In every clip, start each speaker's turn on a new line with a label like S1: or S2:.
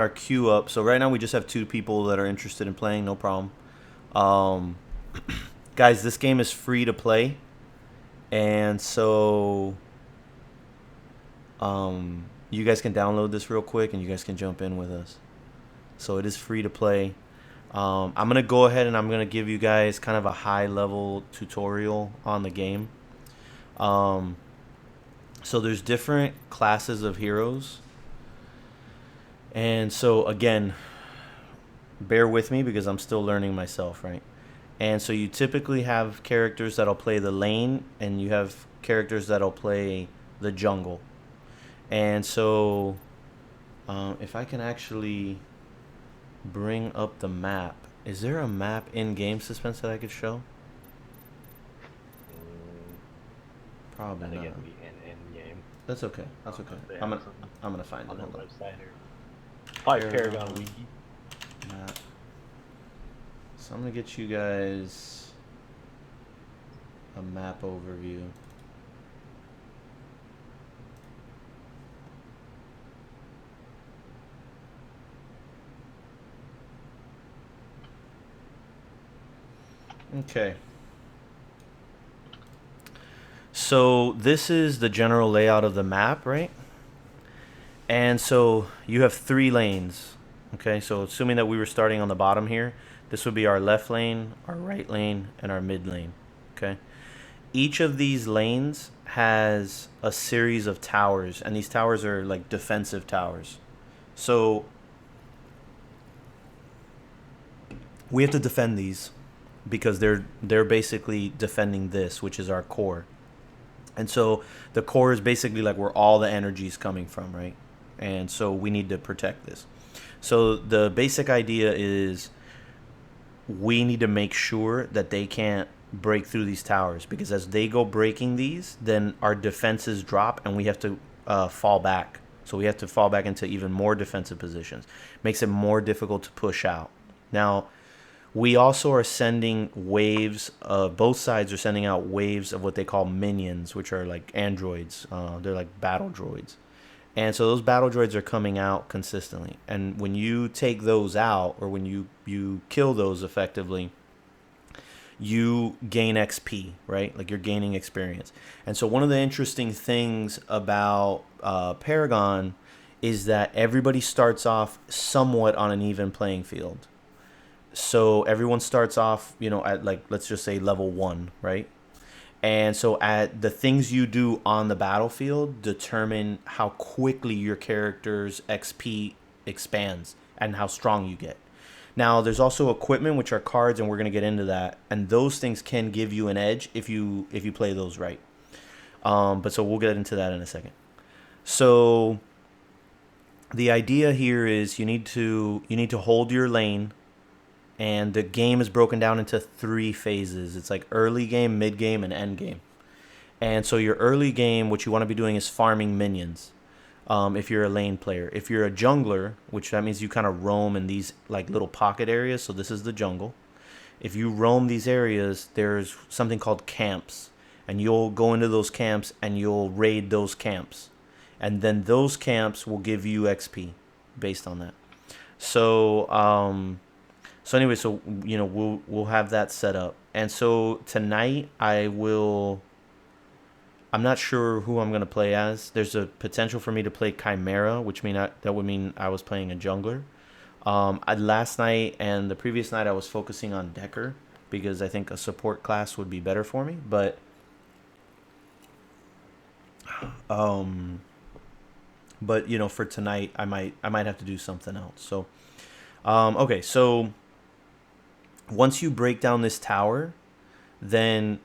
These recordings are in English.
S1: our queue up. So right now we just have 2 people that are interested in playing. No problem. Um, guys, this game is free to play, and so you guys can download this real quick, and you guys can jump in with us. So it is free to play. I'm gonna go ahead and I'm gonna give you guys kind of a high level tutorial on the game. Um, so there's different classes of heroes, and so again, bear with me because I'm still learning myself, right? And so you typically have characters that'll play the lane, and you have characters that'll play the jungle. And so, if I can actually bring up the map, is there a map in game suspense that I could show?
S2: Mm,
S1: Probably
S2: then
S1: not.
S2: again, we in game.
S1: That's okay.
S2: I
S1: That's
S2: don't know
S1: okay.
S2: if they
S1: I'm
S2: have
S1: gonna
S2: something
S1: I'm gonna find
S2: on
S1: it.
S2: their
S1: Hold on.
S2: website or probably Paragon
S1: Paragon
S2: Wiki.
S1: map. So I'm gonna get you guys a map overview. Okay. So this is the general layout of the map, right? And so you have 3 lanes. Okay, so assuming that we were starting on the bottom here, this would be our left lane, our right lane, and our mid lane. Okay. Each of these lanes has a series of towers, and these towers are like defensive towers. So we have to defend these because they're basically defending this, which is our core. And so the core is basically like where all the energy is coming from, right? And so we need to protect this. So the basic idea is we need to make sure that they can't break through these towers, because as they go breaking these, then our defenses drop and we have to fall back. So we have to fall back into even more defensive positions. Makes it more difficult to push out. Now, we also are sending waves. Both sides are sending out waves of what they call minions, which are like androids. They're like battle droids, and so those battle droids are coming out consistently. And when you take those out, or when you kill those effectively, you gain XP, right? Like you're gaining experience. And so one of the interesting things about Paragon is that everybody starts off somewhat on an even playing field. So everyone starts off, at, like, let's just say level 1, right? And so at the things you do on the battlefield determine how quickly your character's XP expands and how strong you get. Now there's also equipment, which are cards, and we're going to get into that, and those things can give you an edge if you play those right. But so we'll get into that in a second. So the idea here is you need to hold your lane, and the game is broken down into 3 phases. It's like early game, mid game, and end game. And so your early game, what you want to be doing is farming minions. If you're a lane player, if you're a jungler, which that means you kind of roam in these like little pocket areas. So this is the jungle. If you roam these areas, there's something called camps, and you'll go into those camps and you'll raid those camps, and then those camps will give you XP based on that. So so anyway, so we'll have that set up. And so tonight I'm not sure who I'm gonna play as. There's a potential for me to play Chimera, that would mean I was playing a jungler. Last night and the previous night I was focusing on Decker because I think a support class would be better for me. Um, but for tonight I might have to do something else. So okay, so once you break down this tower, then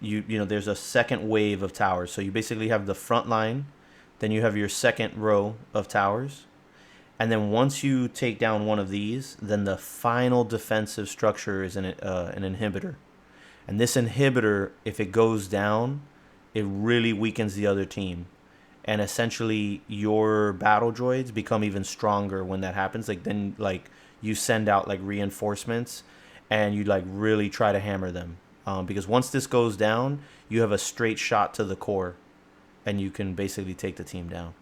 S1: there's a second wave of towers. So you basically have the front line, then you have your second row of towers, and then once you take down one of these, then the final defensive structure is an inhibitor. And this inhibitor, if it goes down, it really weakens the other team. And essentially, your battle droids become even stronger when that happens. Like then, like you send out like reinforcements, and you like really try to hammer them. Because once this goes down, you have a straight shot to the core, and you can basically take the team down.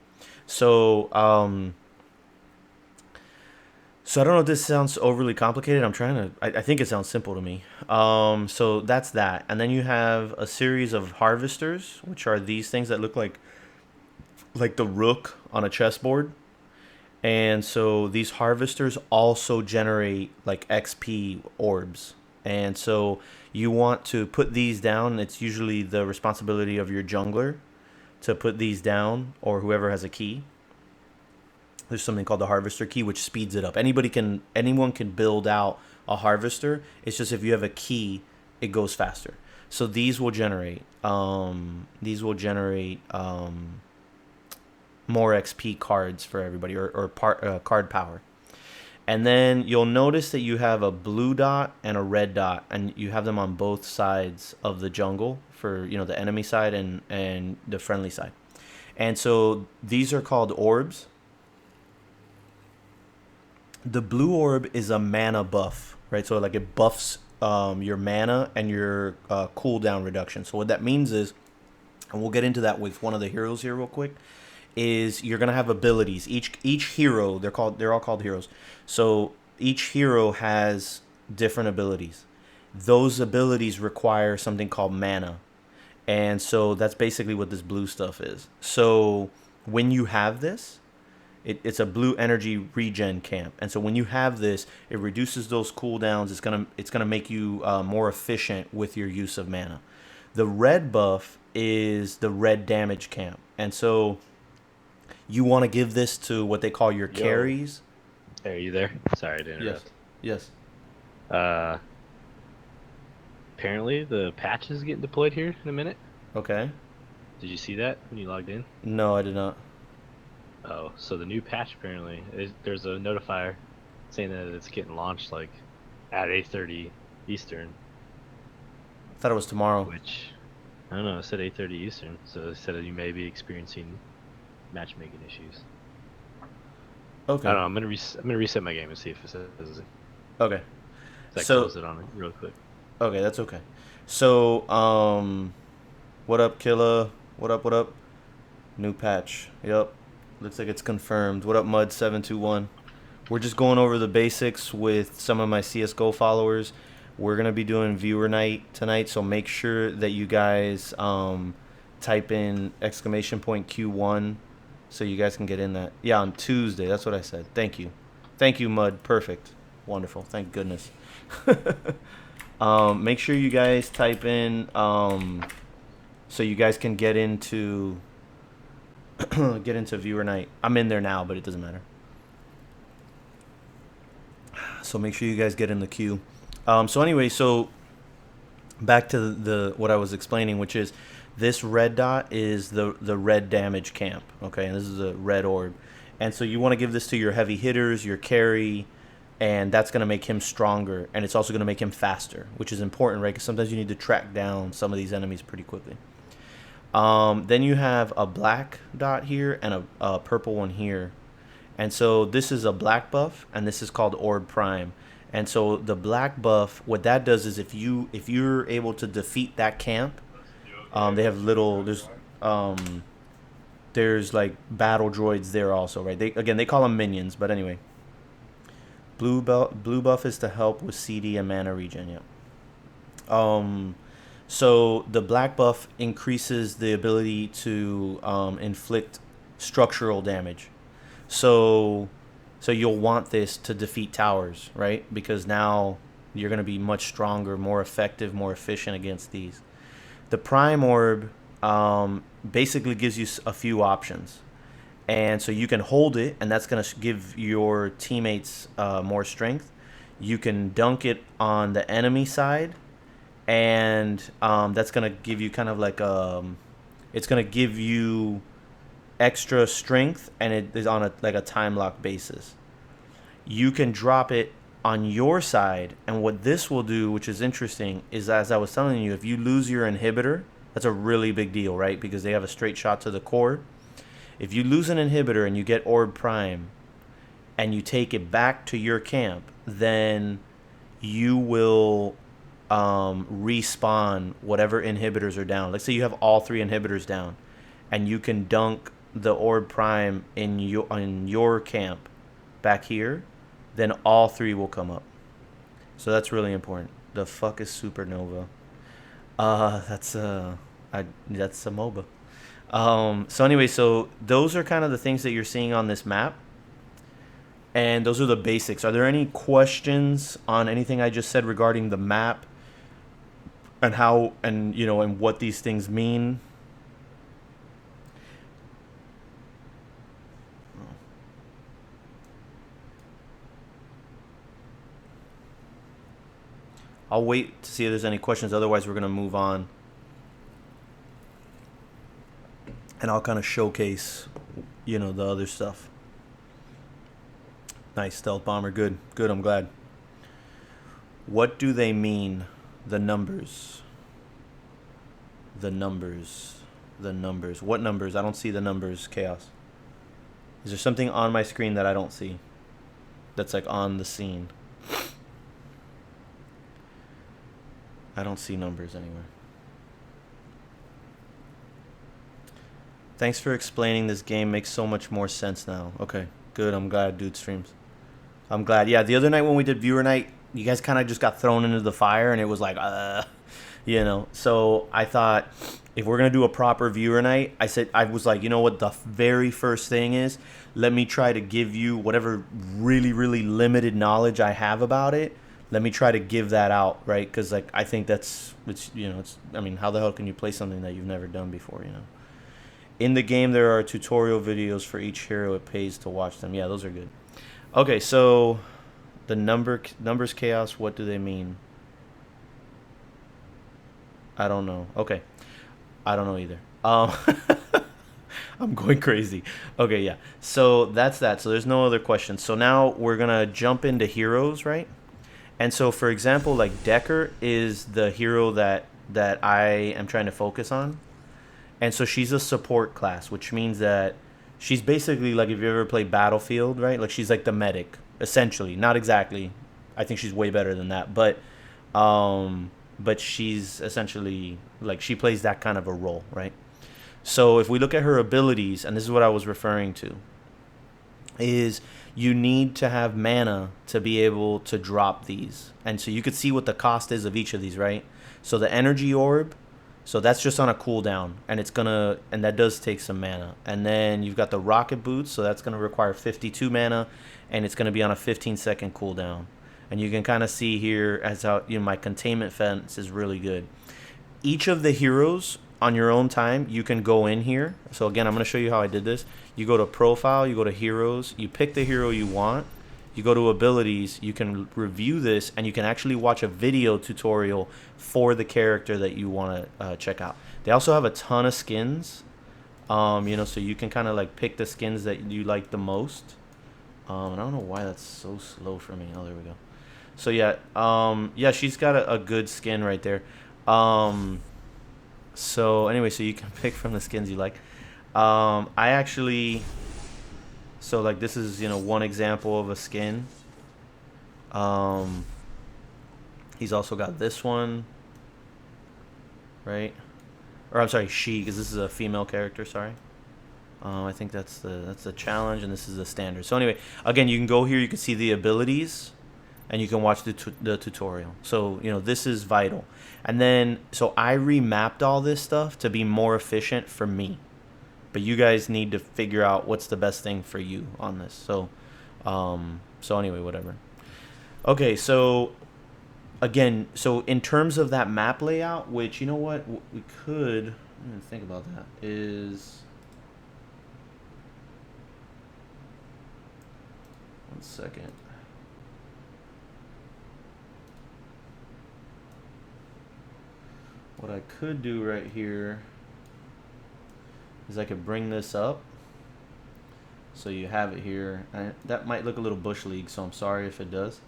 S1: So So I don't know if this sounds overly complicated. I'm trying to. I think it sounds simple to me. So that's that, and then you have a series of harvesters, which are these things that look like the rook on a chessboard. And so these harvesters also generate like XP orbs. And so you want to put these down. It's usually the responsibility of your jungler to put these down or whoever has a key. There's something called the harvester key, which speeds it up. Anyone can build out a harvester. It's just if you have a key, it goes faster. So these will generate more XP cards for everybody, or card power. And then you'll notice that you have a blue dot and a red dot, and you have them on both sides of the jungle for the enemy side and the friendly side. And so these are called orbs. The blue orb is a mana buff, right? So like it buffs your mana and your cooldown reduction. So what that means is, and we'll get into that with one of the heroes here real quick, is you're gonna have abilities. Each hero, they're all called heroes. So each hero has different abilities. Those abilities require something called mana. And so that's basically what this blue stuff is. So when you have this, it's a blue energy regen camp. And so when you have this, it reduces those cooldowns. It's gonna make you more efficient with your use of mana. The red buff is the red damage camp. And so you want to give this to what they call your carries.
S2: Hey, are you there? Sorry to interrupt.
S1: Yes.
S2: Uh, apparently the patch is getting deployed here in a minute.
S1: Okay.
S2: Did you see that when you logged in?
S1: No, I did not.
S2: Oh, so the new patch apparently there's a notifier saying that it's getting launched like at 8:30 Eastern.
S1: I thought it was tomorrow.
S2: Which I don't know. It said 8:30 Eastern, so it said that you may be experiencing matchmaking issues.
S1: Okay.
S2: I don't know. I'm gonna reset my game and see if it says it.
S1: Okay.
S2: Close it on it real quick.
S1: Okay, that's okay. So, what up, Killa? What up? New patch. Yep. Looks like it's confirmed. What up, Mud721? We're just going over the basics with some of my CS:GO followers. We're gonna be doing viewer night tonight, so make sure that you guys type in !Q1 so you guys can get in that. Yeah, on Tuesday. That's what I said. Thank you, Mud. Perfect. Wonderful. Thank goodness. Make sure you guys type in so you guys can get into viewer night. I'm in there now, but it doesn't matter. So make sure you guys get in the queue. So anyway, so back to the what I was explaining, which is this red dot is the red damage camp. Okay, and this is a red orb. And so you want to give this to your heavy hitters, your carry, and that's going to make him stronger. And it's also going to make him faster, which is important, right? Because sometimes you need to track down some of these enemies pretty quickly. Then you have a black dot here and a purple one here. And so this is a black buff, and this is called Orb Prime. And so the black buff, what that does is if you're able to defeat that camp, they have there's like battle droids there also, right? They call them minions, but anyway. Blue buff is to help with CD and mana regen. Yeah. So the black buff increases the ability to inflict structural damage. So you'll want this to defeat towers, right? Because now you're going to be much stronger, more effective, more efficient against these. The Prime Orb basically gives you a few options. And so you can hold it, and that's going to give your teammates more strength. You can dunk it on the enemy side, and that's going to give you kind of like it's going to give you extra strength, and it is on a time lock basis. You can drop it on your side, and what this will do, which is interesting, is as I was telling you, if you lose your inhibitor, that's a really big deal, right? Because they have a straight shot to the core. If you lose an inhibitor and you get Orb Prime and you take it back to your camp, then you will respawn whatever inhibitors are down. Let's say you have all 3 inhibitors down, and you can dunk the Orb Prime in your camp back here, then all three will come up. So that's really important. The fuck is supernova? That's a MOBA. So anyway, so those are kind of the things that you're seeing on this map, and those are the basics. Are there any questions on anything I just said regarding the map and how and and what these things mean? I'll wait to see if there's any questions. Otherwise, we're gonna move on, and I'll kind of showcase, the other stuff. Nice stealth bomber. Good, good. I'm glad. What do they mean? The numbers. The numbers. The numbers. What numbers? I don't see the numbers. Chaos. Is there something on my screen that I don't see? That's like on the scene. I don't see numbers anywhere. Thanks for explaining this game. Makes so much more sense now. Okay, good. I'm glad dude streams. I'm glad. Yeah, the other night when we did viewer night, you guys kind of just got thrown into the fire, and it was like, So I thought, if we're gonna do a proper viewer night, I was like, you know what? The very first thing is, let me try to give you whatever really, really limited knowledge I have about it. Let me try to give that out, right? Because like I think it's. I mean, how the hell can you play something that you've never done before? In the game, there are tutorial videos for each hero. It pays to watch them. Yeah, those are good. Okay, so the numbers chaos, what do they mean? I don't know. Okay. I don't know either. I'm going crazy. Okay, yeah. So that's that. So there's no other questions. So now we're going to jump into heroes, right? And so for example, like Decker is the hero that I am trying to focus on. And so she's a support class, which means that she's basically like if you ever play Battlefield, right? Like she's like the medic, essentially. Not exactly. I think she's way better than that, but she's essentially like she plays that kind of a role, right? So if we look at her abilities, and this is what I was referring to, is you need to have mana to be able to drop these. And so you could see what the cost is of each of these, right? So the energy orb, so that's just on a cooldown, and that does take some mana. And then you've got the rocket boots, so that's gonna require 52 mana, and it's gonna be on a 15-second cooldown. And you can kind of see here as how my containment fence is really good. Each of the heroes on your own time, you can go in here. So again, I'm gonna show you how I did this. You go to profile, you go to heroes, you pick the hero you want. You go to abilities, you can review this, and you can actually watch a video tutorial for the character that you want to check out. They also have a ton of skins, so you can kind of like pick the skins that you like the most. And I don't know why that's so slow for me. Oh, there we go. So yeah, she's got a good skin right there. So anyway, so you can pick from the skins you like. I actually... So like this is one example of a skin. He's also got this one, right? Or I'm sorry, she, because this is a female character. Sorry. I think that's the challenge, and this is the standard. So anyway, again, you can go here. You can see the abilities, and you can watch the tutorial. So this is vital. And then so I remapped all this stuff to be more efficient for me. But you guys need to figure out what's the best thing for you on this. So anyway, whatever. Okay, so again, so in terms of that map layout, which we could think about that is 1 second. What I could do right here is I could bring this up so you have it here. That might look a little bush league, so I'm sorry if it does.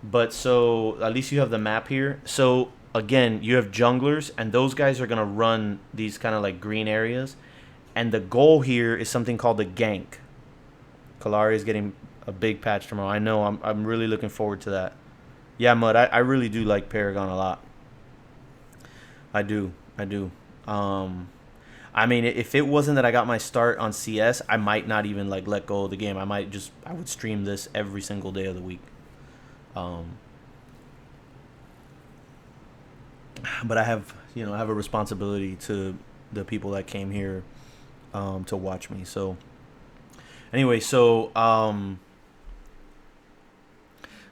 S1: But so at least you have the map here. So again, you have junglers, and those guys are gonna run these kind of like green areas, and the goal here is something called the gank. Kalari is getting a big patch tomorrow. I know. I'm really looking forward to that. Yeah, Mud. I really do like Paragon a lot. I do. I mean, if it wasn't that I got my start on CS, I might not even like let go of the game. I would stream this every single day of the week. Um, but I have a responsibility to the people that came here to watch me. So anyway, so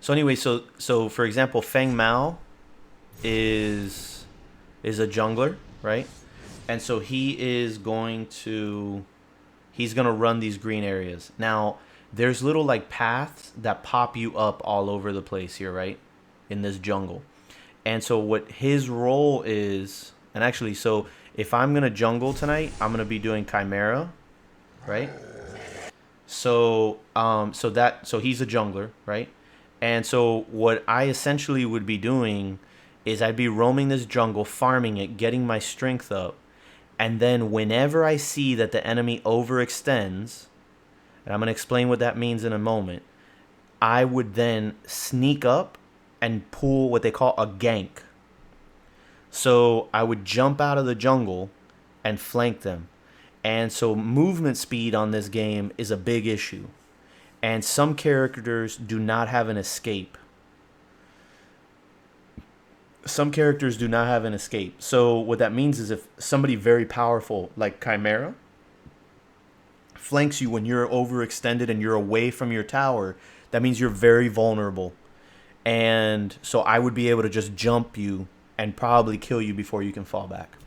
S1: for example, Feng Mao is a jungler, right? And so he's gonna run these green areas. Now, there's little like paths that pop you up all over the place here, right? In this jungle. And so what his role is, and actually, so if I'm gonna jungle tonight, I'm gonna be doing Chimera, right? So he's a jungler, right? And so what I essentially would be doing is I'd be roaming this jungle, farming it, getting my strength up, and then whenever I see that the enemy overextends, and I'm gonna explain what that means in a moment, I would then sneak up and pull what they call a gank. So I would jump out of the jungle and flank them. And so movement speed on this game is a big issue. And some characters do not have an escape. So what that means is if somebody very powerful like Chimera flanks you when you're overextended and you're away from your tower, that means you're very vulnerable. And so I would be able to just jump you and probably kill you before you can fall back.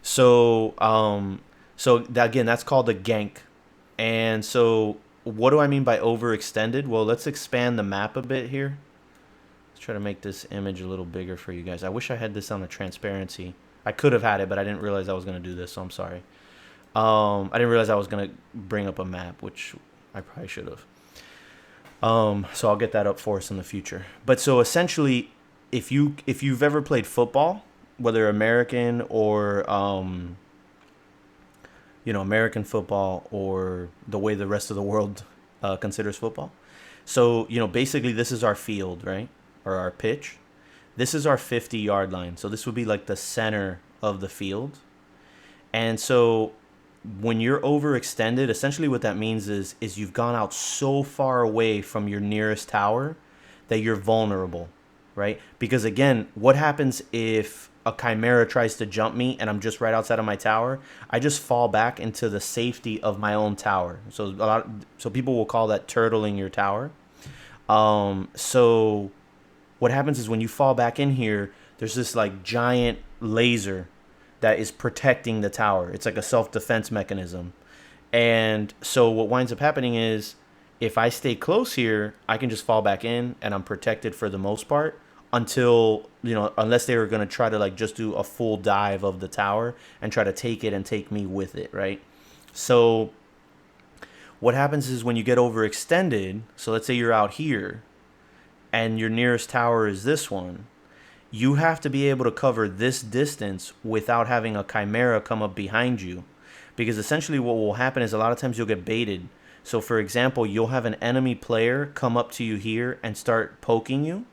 S1: So that's called a gank. And so what do I mean by overextended? Well, let's expand the map a bit here. Let's try to make this image a little bigger for you guys. I wish I had this on a transparency. I could have had it, but I didn't realize I was going to do this, so I'm sorry. I didn't realize I was going to bring up a map, which I probably should have. So I'll get that up for us in the future. But so essentially, if you've ever played football, whether American or American football or the way the rest of the world considers football. So basically this is our field, right, or our pitch. This is our 50-yard line. So this would be like the center of the field. And so when you're overextended, essentially what that means is you've gone out so far away from your nearest tower that you're vulnerable, right? Because again, what happens if a Chimera tries to jump me and I'm just right outside of my tower? I just fall back into the safety of my own tower. So people will call that turtling your tower. So what happens is when you fall back in here, there's this like giant laser that is protecting the tower. It's like a self-defense mechanism. And so what winds up happening is if I stay close here, I can just fall back in and I'm protected for the most part until, unless they were going to try to like just do a full dive of the tower and try to take it and take me with it, right? So what happens is when you get overextended, so let's say you're out here and your nearest tower is this one, you have to be able to cover this distance without having a Chimera come up behind you. Because essentially what will happen is a lot of times you'll get baited. So for example, you'll have an enemy player come up to you here and start poking you,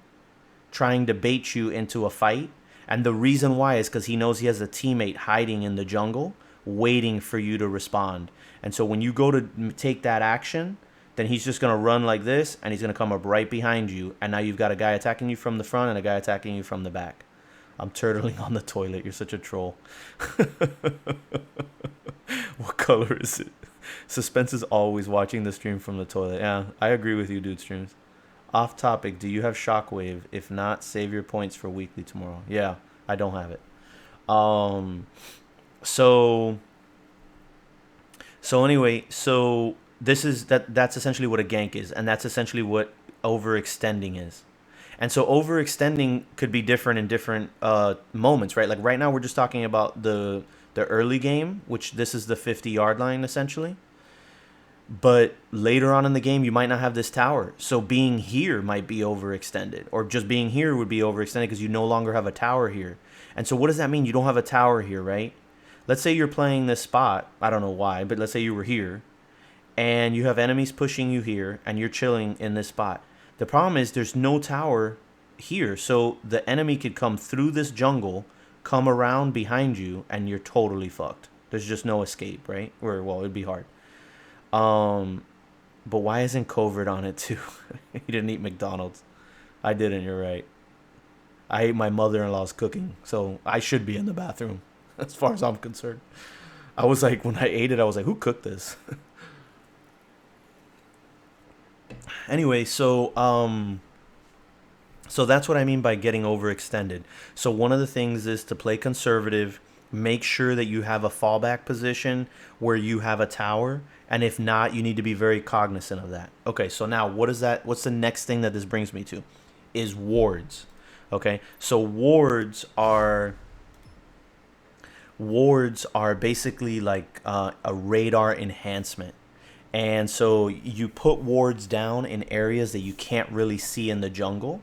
S1: trying to bait you into a fight. And the reason why is because he knows he has a teammate hiding in the jungle, waiting for you to respond. And so when you go to take that action, then he's just going to run like this, and he's going to come up right behind you. And now you've got a guy attacking you from the front and a guy attacking you from the back. I'm turtling on the toilet. You're such a troll. What color is it? Suspense is always watching the stream from the toilet. Yeah, I agree with you, dude. Streams. Off topic, do you have Shockwave? If not, save your points for weekly tomorrow. Yeah, I don't have it. So anyway, so that's essentially what a gank is, and that's essentially what overextending is. And so overextending could be different in different moments, right? Like right now we're just talking about the early game, which this is the 50-yard line essentially. But later on in the game, you might not have this tower. So being here might be overextended, or just being here would be overextended because you no longer have a tower here. And so what does that mean? You don't have a tower here, right? Let's say you're playing this spot. I don't know why, but let's say you were here and you have enemies pushing you here and you're chilling in this spot. The problem is there's no tower here. So the enemy could come through this jungle, come around behind you, and you're totally fucked. There's just no escape, right? Or well, it'd be hard. Um, but why isn't Covert on it too? He didn't eat McDonald's. I didn't. You're right. I ate my mother-in-law's cooking, so I should be in the bathroom, as far as I'm concerned. I was like, when I ate it, I was like, who cooked this? Anyway, so that's what I mean by getting overextended. So one of the things is to play conservative. Make sure that you have a fallback position where you have a tower, and if not, you need to be very cognizant of that. Okay, so now what is that? What's the next thing that this brings me to? Is wards. Okay, so wards are basically like a radar enhancement. And so you put wards down in areas that you can't really see in the jungle.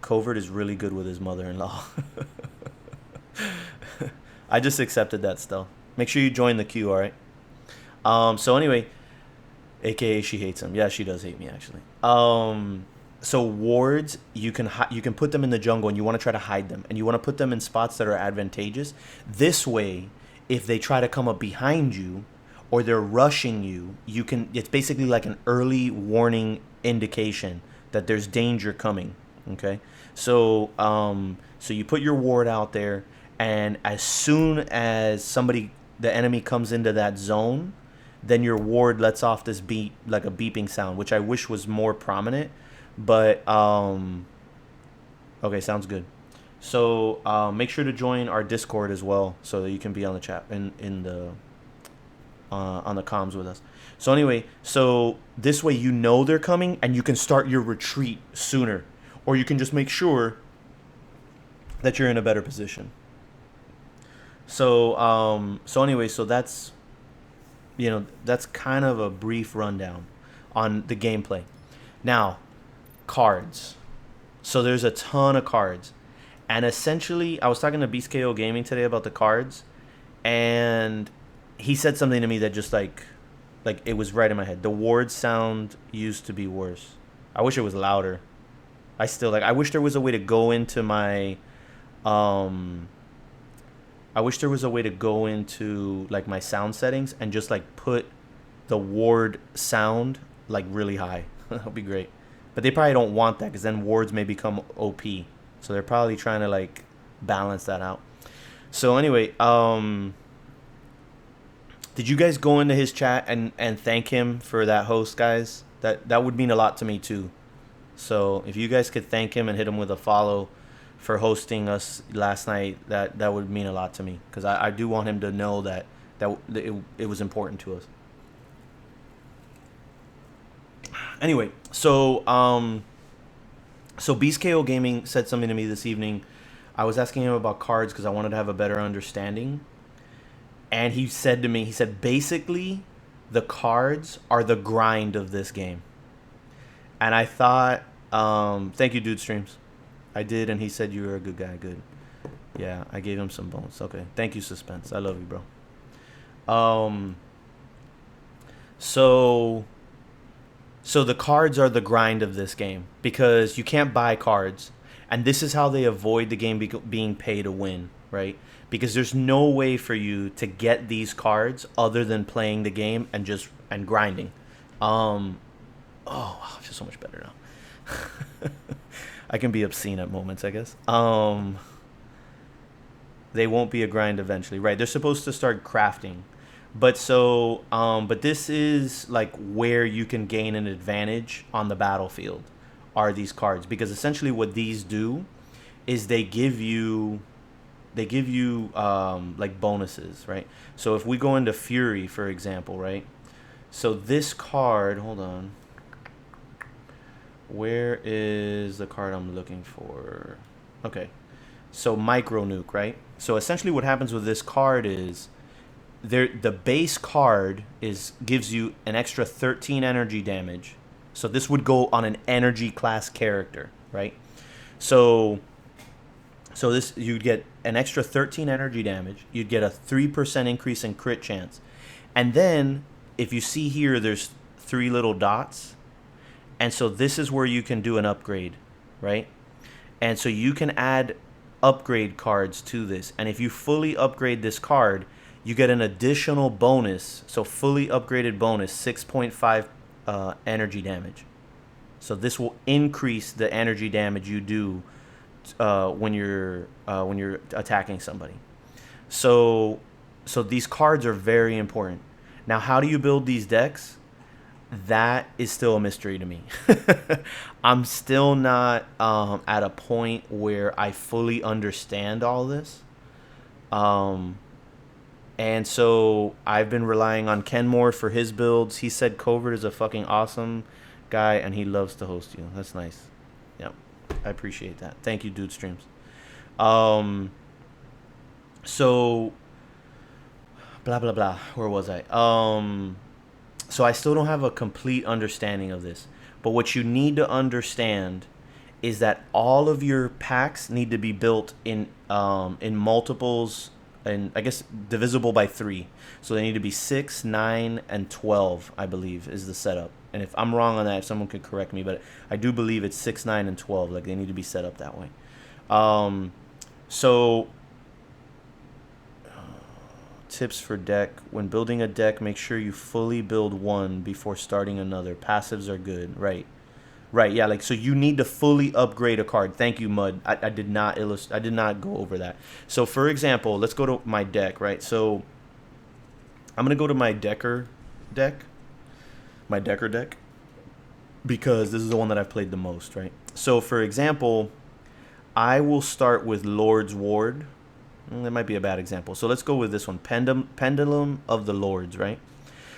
S1: Covert is really good with his mother-in-law. I just accepted that still. Make sure you join the queue, all right? So anyway, AKA she hates him. Yeah, she does hate me actually. So wards, you can put them in the jungle, and you want to try to hide them, and you want to put them in spots that are advantageous. This way, if they try to come up behind you or they're rushing you, you can. It's basically like an early warning indication that there's danger coming. Okay, so you put your ward out there, and as soon as the enemy comes into that zone, then your ward lets off this beat like a beeping sound, which I wish was more prominent. But okay, sounds good. So make sure to join our Discord as well, so that you can be on the chat in the on the comms with us. So anyway, so this way you know they're coming, and you can start your retreat sooner, or you can just make sure that you're in a better position. So anyway, so that's kind of a brief rundown on the gameplay. Now, cards. So there's a ton of cards. And essentially, I was talking to BeastKO Gaming today about the cards, and he said something to me that just like it was right in my head. The ward sound used to be worse. I wish it was louder. I wish there was a way to go into my I wish there was a way to go into like my sound settings and just like put the ward sound like really high. That would be great. But they probably don't want that, because then wards may become OP. So they're probably trying to like balance that out. So anyway, did you guys go into his chat and thank him for that host, guys? That would mean a lot to me too. So if you guys could thank him and hit him with a follow for hosting us last night, that would mean a lot to me, because I do want him to know that it was important to us. Anyway, so BeastKO Gaming said something to me this evening. I was asking him about cards because I wanted to have a better understanding. And he said to me, basically, the cards are the grind of this game. And I thought, thank you, Dude Streams. I did, and he said you were a good guy. Good. Yeah, I gave him some bones. Okay. Thank you, Suspense. I love you, bro. So the cards are the grind of this game, because you can't buy cards, and this is how they avoid the game being pay to win, right? Because there's no way for you to get these cards other than playing the game and grinding. Oh, wow, I feel so much better now. I can be obscene at moments, I guess. They won't be a grind eventually, right? They're supposed to start crafting. But this is like where you can gain an advantage on the battlefield, are these cards, because essentially what these do is they give you like bonuses, right? So if we go into Fury, for example, right? So this card, hold on. Where is the card I'm looking for? Okay. So Micro Nuke, right? So essentially what happens with this card is the base card gives you an extra 13 energy damage. So this would go on an energy class character, right? So this, you'd get an extra 13 energy damage. You'd get a 3% increase in crit chance. And then if you see here, there's 3 little dots. And so this is where you can do an upgrade, right? And so you can add upgrade cards to this. And if you fully upgrade this card, you get an additional bonus. So fully upgraded bonus, 6.5 energy damage. So this will increase the energy damage you do when you're attacking somebody. So so these cards are very important. Now, how do you build these decks? That is still a mystery to me. I'm still not at a point where I fully understand all this. Um, and so I've been relying on Kenmore for his builds. He said Covert is a fucking awesome guy and he loves to host you. That's nice. Yep. I appreciate that. Thank you, Dude Streams. Um, so blah blah blah. Where was I? So I still don't have a complete understanding of this. But what you need to understand is that all of your packs need to be built in multiples, and I guess divisible by 3. So they need to be 6, 9, and 12, I believe, is the setup. And if I'm wrong on that, if someone could correct me, but I do believe it's 6, 9, and 12. Like, they need to be set up that way. So tips for deck: when building a deck, make sure you fully build one before starting another. Passives are good. Right, yeah, like, so you need to fully upgrade a card. Thank you, Mud. I did not I did not go over that. So for example, let's go to my deck, right? So I'm gonna go to my Decker deck, because this is the one that I've played the most, right? So for example, I will start with Lord's Ward. That might be a bad example. So let's go with this one, Pendulum of the Lords, right?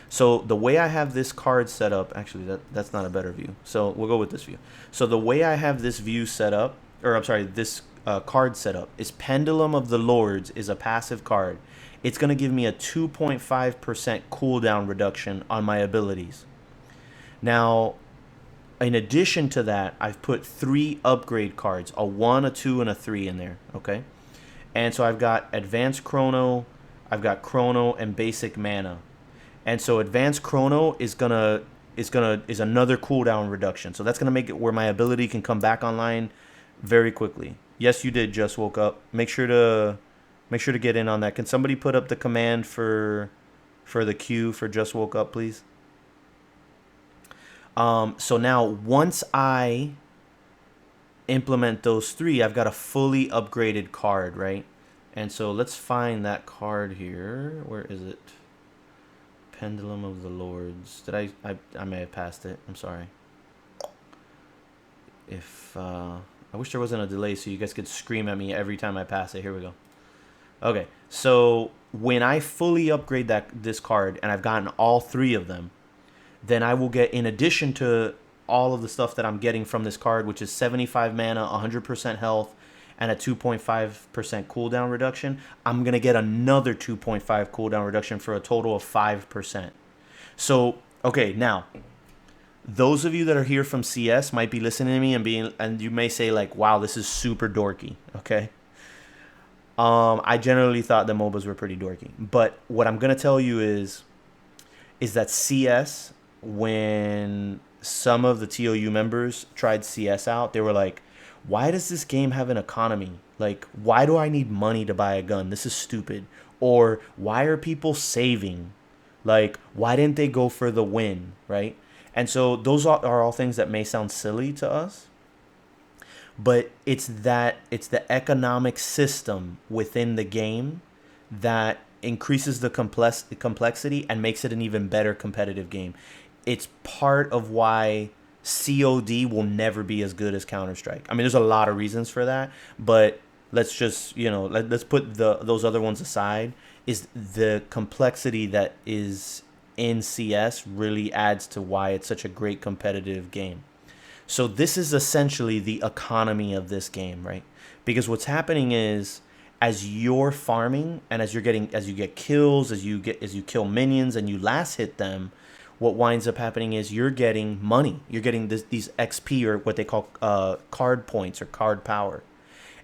S1: So the way I have this card set up, actually that's not a better view. So we'll go with this view. So the way I have this view set up, or I'm sorry, this card set up is Pendulum of the Lords is a passive card. It's going to give me a 2.5% cooldown reduction on my abilities. Now, in addition to that, I've put 3 upgrade cards, a 1, a 2, and a 3 in there, okay? And so I've got Advanced Chrono, I've got Chrono, and Basic Mana. And so Advanced Chrono is another cooldown reduction. So that's gonna make it where my ability can come back online very quickly. Yes, you did. Just woke up. Make sure to get in on that. Can somebody put up the command for the queue for Just Woke Up, please? So now once I implement those 3, I've got a fully upgraded card, right? And so let's find that card here. Where is it? Pendulum of the Lords. Did I may have passed it. I'm sorry. If I wish there wasn't a delay so you guys could scream at me every time I pass it. Here we go. Okay, so when I fully upgrade this card and I've gotten all 3 of them, then I will get, in addition to all of the stuff that I'm getting from this card, which is 75 mana, 100% health, and a 2.5% cooldown reduction, I'm going to get another 2.5 cooldown reduction for a total of 5%. So, okay, now, those of you that are here from CS might be listening to me and you may say, like, wow, this is super dorky, okay? I generally thought the MOBAs were pretty dorky. But what I'm going to tell you is that CS, when some of the TOU members tried CS out, they were like, why does this game have an economy? Like, why do I need money to buy a gun? This is stupid. Or why are people saving? Like, why didn't they go for the win, right? And so those are all things that may sound silly to us, but it's the economic system within the game that increases the complexity and makes it an even better competitive game. It's part of why COD will never be as good as Counter-Strike. I mean, there's a lot of reasons for that, but let's just, let's put those other ones aside. Is the complexity that is in CS really adds to why it's such a great competitive game. So this is essentially the economy of this game, right? Because what's happening is, as you're farming and as you get kills, as you kill minions and you last hit them, what winds up happening is you're getting money. You're getting these XP, or what they call card points or card power.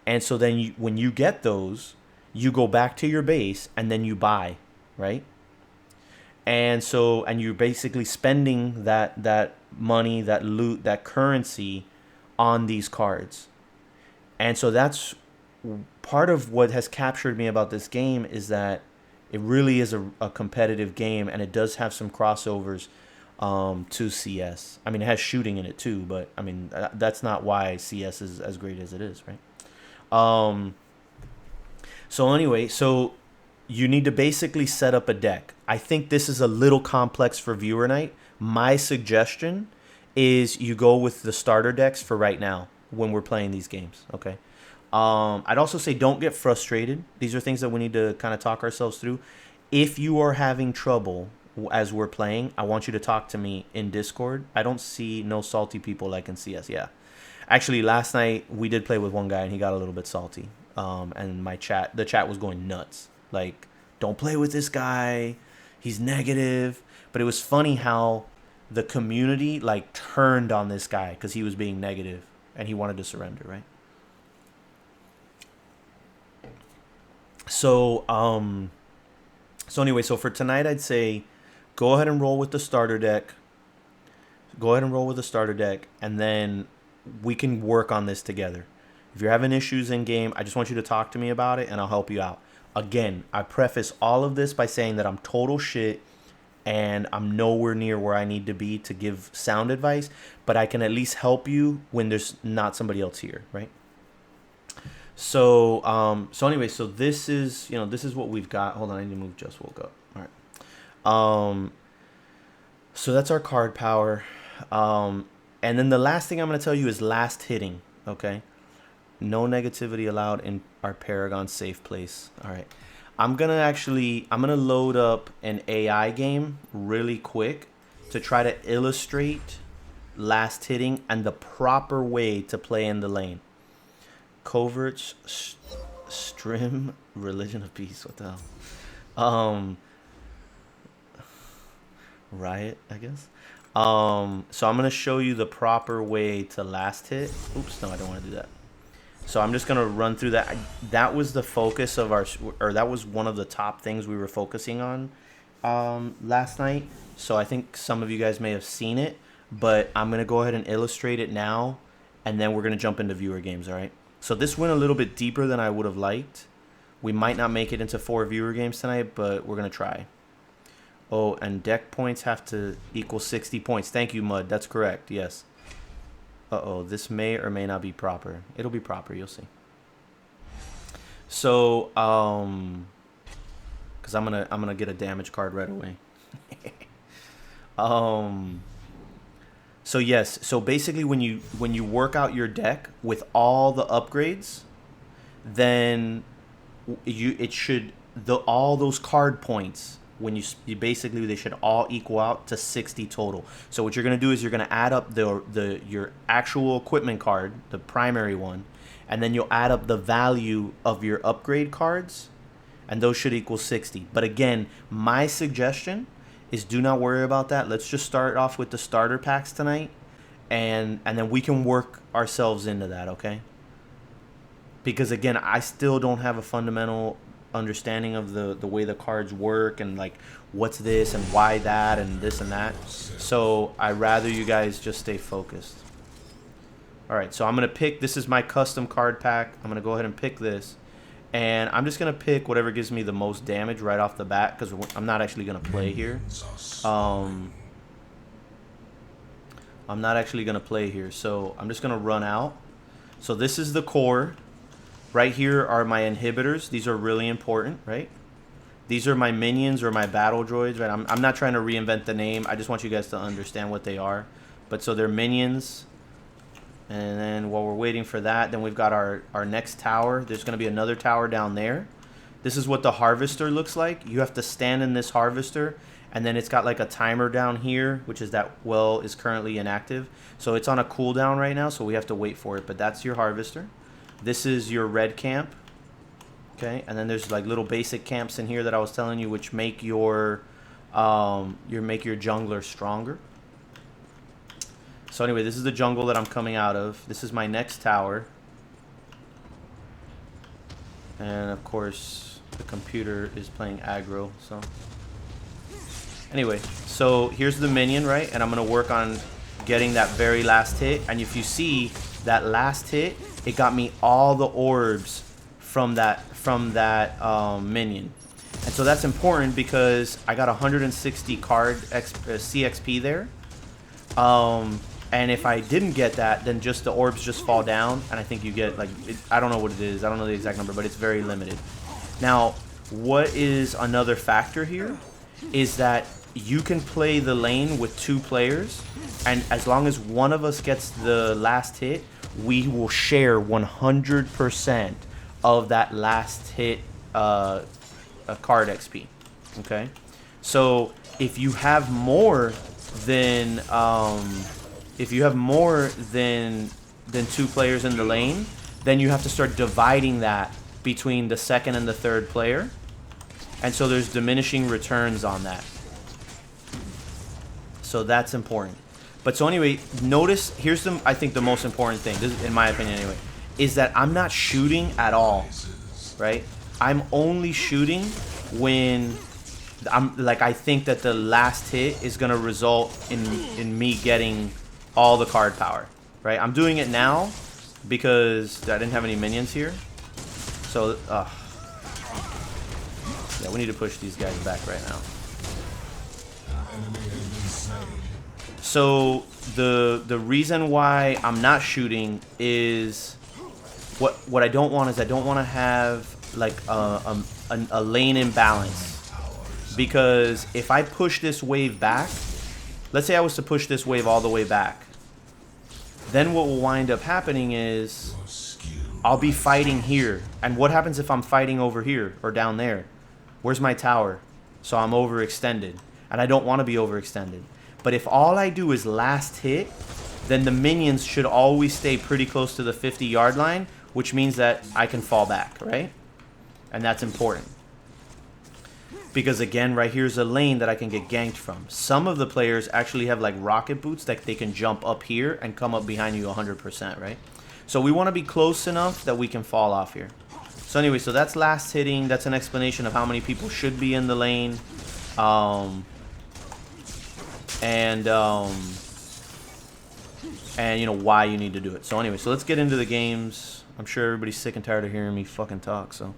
S1: And so then when you get those, you go back to your base and then you buy, right? And you're basically spending that money, that loot, that currency on these cards. And so that's part of what has captured me about this game, is that It really is a competitive game, and it does have some crossovers to CS. I mean, it has shooting in it too, but I mean that's not why CS is as great as it is, right? Um, so anyway, so you need to basically set up a deck. I think this is a little complex for viewer night. My suggestion is you go with the starter decks for right now when we're playing these games. Okay. I'd also say don't get frustrated. These are things that we need to kind of talk ourselves through. If you are having trouble as we're playing, I want you to talk to me in Discord. I don't see no salty people like in CS. Yeah. Actually, last night we did play with one guy and he got a little bit salty. And the chat was going nuts. Like, don't play with this guy. He's negative. But it was funny how the community like turned on this guy because he was being negative and he wanted to surrender, right? So, so for tonight, I'd say go ahead and roll with the starter deck. Go ahead and roll with the starter deck, and then we can work on this together. If you're having issues in game, I just want you to talk to me about it, and I'll help you out. Again, I preface all of this by saying that I'm total shit, and I'm nowhere near where I need to be to give sound advice, but I can at least help you when there's not somebody else here, right? So, so this is, this is what we've got. Hold on, I need to move Just Woke Up. All right. So that's our card power. And then the last thing I'm going to tell you is last hitting, okay? No negativity allowed in our Paragon safe place. All right. I'm going to load up an AI game really quick to try to illustrate last hitting and the proper way to play in the lane. Coverts, Strim, Religion of Peace. What the hell? Riot, I guess. So I'm gonna show you the proper way to last hit. Oops, no, I don't want to do that. So I'm just gonna run through that. That was the focus of that was one of the top things we were focusing on last night. So I think some of you guys may have seen it, but I'm gonna go ahead and illustrate it now, and then we're gonna jump into viewer games. All right. So this went a little bit deeper than I would have liked. We might not make it into 4 viewer games tonight, but we're going to try. Oh, and deck points have to equal 60 points. Thank you, Mud. That's correct. Yes. Uh-oh. This may or may not be proper. It'll be proper. You'll see. So, because I'm gonna get a damage card right away. So yes, so basically when you work out your deck with all the upgrades, then all those card points, when you basically they should all equal out to 60 total. So what you're gonna do is you're gonna add up your actual equipment card, the primary one, and then you'll add up the value of your upgrade cards, and those should equal 60. But again, my suggestion is do not worry about that. Let's just start off with the starter packs tonight, and then we can work ourselves into that, okay? Because again, I still don't have a fundamental understanding of the way the cards work and like what's this and why that and this and that. So I'd rather you guys just stay focused. All right, so I'm gonna pick. This is my custom card pack. I'm gonna go ahead and pick this. And I'm just going to pick whatever gives me the most damage right off the bat, because I'm not actually going to play here. I'm not actually going to play here, so I'm just going to run out. So this is the core. Right here are my inhibitors. These are really important, right? These are my minions or my battle droids, right? I'm not trying to reinvent the name. I just want you guys to understand what they are. But so they're minions. And then while we're waiting for that, then we've got our next tower. There's going to be another tower down there. This is what the harvester looks like. You have to stand in this harvester, and then it's got like a timer down here, which is that well is currently inactive. So it's on a cooldown right now, so we have to wait for it. But that's your harvester. This is your red camp. Okay, and then there's like little basic camps in here that I was telling you, which make your jungler stronger. So anyway, this is the jungle that I'm coming out of. This is my next tower. And of course, the computer is playing aggro, so. Anyway, so here's the minion, right? And I'm gonna work on getting that very last hit. And if you see that last hit, it got me all the orbs from that minion. And so that's important because I got 160 card CXP there. And if I didn't get that, then just the orbs just fall down, and I think you get like I don't know what it is. I don't know the exact number, but it's very limited. Now, what is another factor here is that you can play the lane with 2 players, and as long as one of us gets the last hit, we will share 100% of that last hit card XP. Okay, so if you have more than than 2 players in the lane, then you have to start dividing that between the second and the third player, and so there's diminishing returns on that. So that's important. But so anyway, notice here's I think the most important thing, this is, in my opinion anyway, is that I'm not shooting at all, right? I'm only shooting when I think that the last hit is gonna result in me getting all the card power, right? I'm doing it now because I didn't have any minions here. So, yeah, we need to push these guys back right now. So the reason why I'm not shooting is what I don't want is I don't want to have like a lane imbalance, because if I push this wave back, let's say I was to push this wave all the way back, then what will wind up happening is I'll be fighting here, and what happens if I'm fighting over here or down there? Where's my tower? So I'm overextended, and I don't want to be overextended. But if all I do is last hit, then the minions should always stay pretty close to the 50-yard line, which means that I can fall back, right? And that's important. Because again, right here's a lane that I can get ganked from. Some of the players actually have like rocket boots that they can jump up here and come up behind you 100%, right? So we want to be close enough that we can fall off here. So anyway, so that's last hitting. That's an explanation of how many people should be in the lane. And you know why you need to do it. So anyway, so let's get into the games. I'm sure everybody's sick and tired of hearing me fucking talk, so